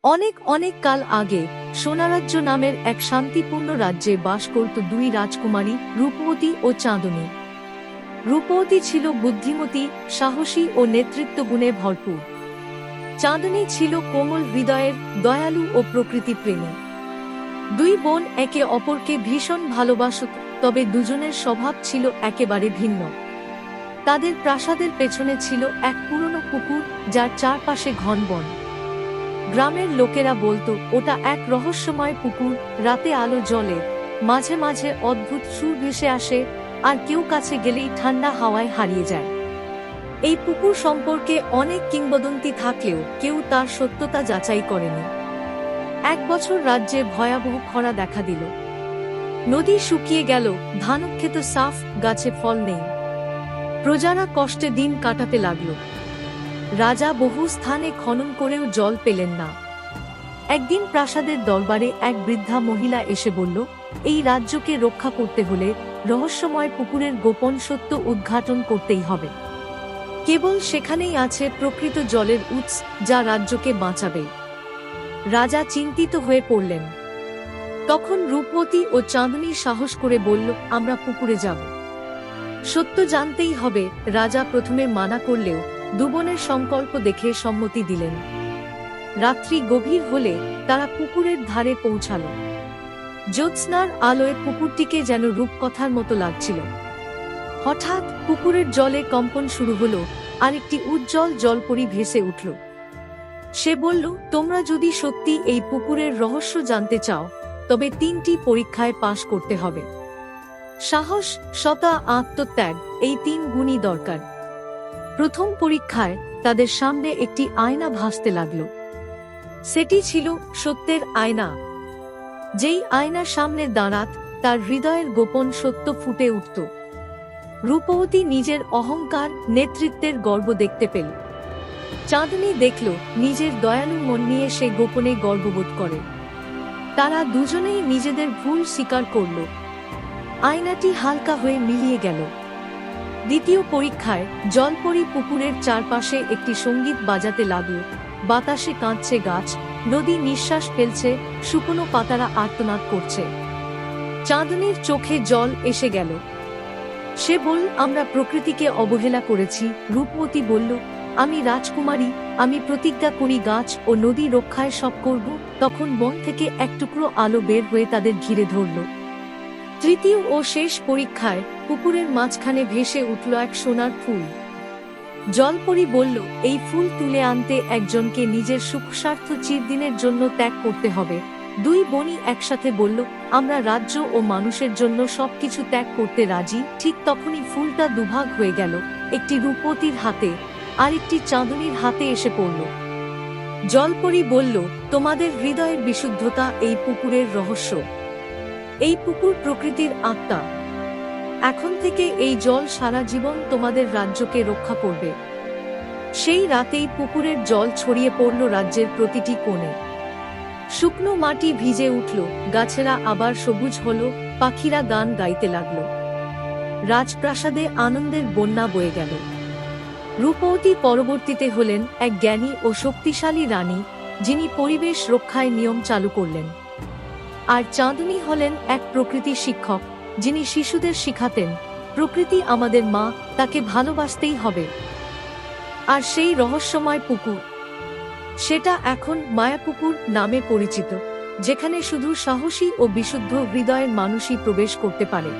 অনেক অনেক কাল আগে সোনারাজ্য নামের এক শান্তিপূর্ণ রাজ্যে বাস করত দুই রাজকুমারী রূপবতী ও চাঁদনী। রূপবতী ছিল বুদ্ধিমতী, সাহসী ও নেতৃত্ব গুণে ভরপুর। চাঁদনী ছিল কোমল হৃদয়ের, দয়ালু ও প্রকৃতিপ্রেমী। দুই বোন একে অপরকে ভীষণ ভালোবাসত, তবে দুজনের স্বভাব ছিল একেবারে ভিন্ন। তাদের প্রাসাদের পেছনে ছিল এক পুরনো পুকুর, যার চারপাশে ঘন বন। গ্রামের লোকেরা বলতো ওটা এক রহস্যময় পুকুর, রাতে আলো জ্বলে, মাঝে মাঝে অদ্ভুত সুর ভেসে আসে, আর কেউ কাছে গেলেই ঠান্ডা হাওয়ায় হারিয়ে যায়। এই পুকুর সম্পর্কে অনেক কিংবদন্তি থাকলেও কেউ তার সত্যতা যাচাই করেনি। এক বছর রাজ্যে ভয়াবহ খরা দেখা দিল। নদী শুকিয়ে গেল, ধানক্ষেত সাফ, গাছে ফল নেই। প্রজারা কষ্টে দিন কাটাতে লাগল। রাজা বহু স্থানে খনন করেও জল পেলেন না। একদিন প্রাসাদের দরবারে এক বৃদ্ধা মহিলা এসে বলল, এই রাজ্যকে রক্ষা করতে হলে রহস্যময় পুকুরের গোপন সত্য উদ্ঘাটন করতেই হবে। কেবল সেখানেই আছে প্রকৃত জলের উৎস, যা রাজ্যকে বাঁচাবে। রাজা চিন্তিত হয়ে পড়লেন। তখন রূপবতী ও চাঁদনী সাহস করে বলল, আমরা পুকুরে যাব। সত্য জানতেই হবে। রাজা প্রথমে মানা করলেও দুবোনের সংকল্প দেখে সম্মতি দিলেন। রাত্রি গভীর হলে তারা পুকুরের ধারে পৌঁছাল। জ্যোৎস্নার আলোয় পুকুরটিকে যেন রূপকথার মতো লাগছিল। হঠাৎ পুকুরের জলে কম্পন শুরু হলো, আর একটি উজ্জ্বল জলপরী ভেসে উঠল। সে বলল, তোমরা যদি সত্যি এই পুকুরের রহস্য জানতে চাও, তবে 3টি পরীক্ষায় পাশ করতে হবে। সাহস, সততা, আত্মত্যাগ, এই 3 গুণই দরকার। প্রথম পরীক্ষায় তাদের সামনে একটি আয়না ভাসতে লাগলো। সেটি ছিল সত্যের আয়না। যেই আয়নার সামনে দাঁড়াত, তার হৃদয়ের গোপন সত্য ফুটে উঠত। রূপবতী নিজের অহংকার, নেতৃত্বের গর্ব দেখতে পেল। চাঁদনী দেখল নিজের দয়ালু মন নিয়ে সে গোপনে গর্ববোধ করে। তারা দুজনেই নিজেদের ভুল স্বীকার করল। আয়নাটি হালকা হয়ে মিলিয়ে গেল। দ্বিতীয় পরীক্ষায় জলপরী পুকুরের চারপাশে একটি সঙ্গীত বাজাতে লাগল। বাতাসে কাঁদছে গাছ, নদী নিঃশ্বাস ফেলছে, শুকনো পাতারা আর্তনাদ করছে। চাঁদনীর চোখে জল এসে গেল। সে বলল, আমরা প্রকৃতিকে অবহেলা করেছি। রূপবতী বলল, আমি রাজকুমারী, আমি প্রতিজ্ঞা করি গাছ ও নদী রক্ষায় সব করব। তখন বন থেকে এক টুকরো আলো বের হয়ে তাদের ঘিরে ধরল। তৃতীয় ও শেষ পরীক্ষায় পুকুরের মাঝখানে ভেসে উঠল এক সোনার ফুল। জলপরী বলল, এই ফুল তুলে আনতে একজনকে নিজের সুখস্বার্থ চিরদিনের জন্য ত্যাগ করতে হবে। দুই বোনই একসাথে বলল, আমরা রাজ্য ও মানুষের জন্য সবকিছু ত্যাগ করতে রাজি। ঠিক তখনই ফুলটা দুভাগ হয়ে গেল। একটি রূপবতীর হাতে, আর একটি চাঁদনীর হাতে এসে পড়ল। জলপরী বলল, তোমাদের হৃদয়ের বিশুদ্ধতা এই পুকুরের রহস্য। এই পুকুর প্রকৃতির আত্মা। এখন থেকে এই জল সারা জীবন তোমাদের রাজ্যকে রক্ষা করবে। সেই রাতেই পুকুরের জল ছড়িয়ে পড়ল রাজ্যের প্রতিটি কোণে। শুকনো মাটি ভিজে উঠল, গাছেরা আবার সবুজ হল, পাখিরা গান গাইতে লাগল। রাজপ্রাসাদে আনন্দের বন্যা বয়ে গেল। রূপবতী পরবর্তীতে হলেন এক জ্ঞানী ও শক্তিশালী রানী, যিনি পরিবেশ রক্ষায় নিয়ম চালু করলেন। আর চাঁদনী হলেন এক প্রকৃতি শিক্ষক, যিনি শিশুদের শিখাতেন, প্রকৃতি আমাদের মা, তাকে ভালোবাসতেই হবে। আর সেই রহস্যময় পুকুর, সেটা এখন মায়াপুকুর নামে পরিচিত, যেখানে শুধু সাহসী ও বিশুদ্ধ হৃদয়ের মানুষই প্রবেশ করতে পারে।